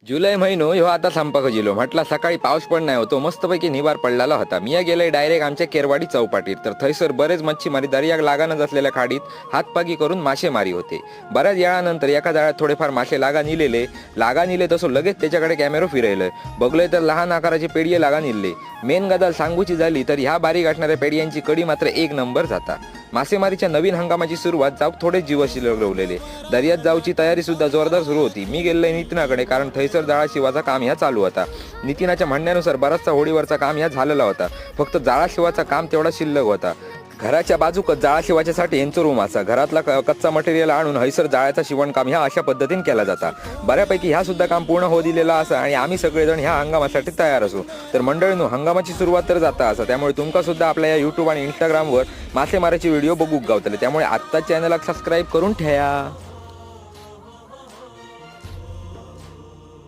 जुलै महिनो ह्यो आता संपक जिलो म्हटला सकाळी पाऊस पण नाही होतो मस्तपैकी निवार पडलेला होता. मी गेले डायरेक्ट आमच्या केरवाडी चौपाटीत तर थैसर बरेच मच्छीमारी दर्याक लागानच असलेल्या खाडीत हातपागी करून मासेमारी होते. बऱ्याच वेळानंतर एका जाळ्यात थोडेफार मासे लागा निले तसो लगेच त्याच्याकडे कॅमेरो फिरवलं बघलोय तर लहान आकाराचे पेडिये लागा निले. मेन गजाल सांगूची झाली तर ह्या बारीक असणाऱ्या पेडियांची कडी मात्र एक नंबर जाता. मासेमारीच्या नवीन हंगामाची सुरुवात जाऊक थोडेच दिवस शिल्लक. दर्यात जाऊची तयारी सुद्धा जोरदार सुरू होती. मी गेलोय नितीनाकडे कारण थैसर जाळा शिवाचा काम ह्या चालू होता. नितीनाच्या म्हणण्यानुसार बराचसा होडीवरचा काम ह्या झालेला होता. फक्त जाळा शिवाचा काम तेवढा शिल्लक होता. घराच्या बाजूकच जाळा शिवाच्यासाठी यांचं रूम असा. घरातला कच्चा मटेरियल आणून हैसर जाळ्याचा शिवणकाम ह्या अशा पद्धतीने केला जाता. बऱ्यापैकी ह्या सुद्धा काम पूर्ण हो दिलेला असा आणि आम्ही सगळेजण ह्या हंगामासाठी तयार असू. तर मंडळींनो, हंगामाची सुरुवात तर जाता असा, त्यामुळे तुमका सुद्धा आपल्या या यूट्यूब आणि इंस्टाग्रामवर मासेमारीचे व्हिडिओ बघूक गावतले. त्यामुळे आत्ताच चॅनलला सबस्क्राईब करून ठेवा.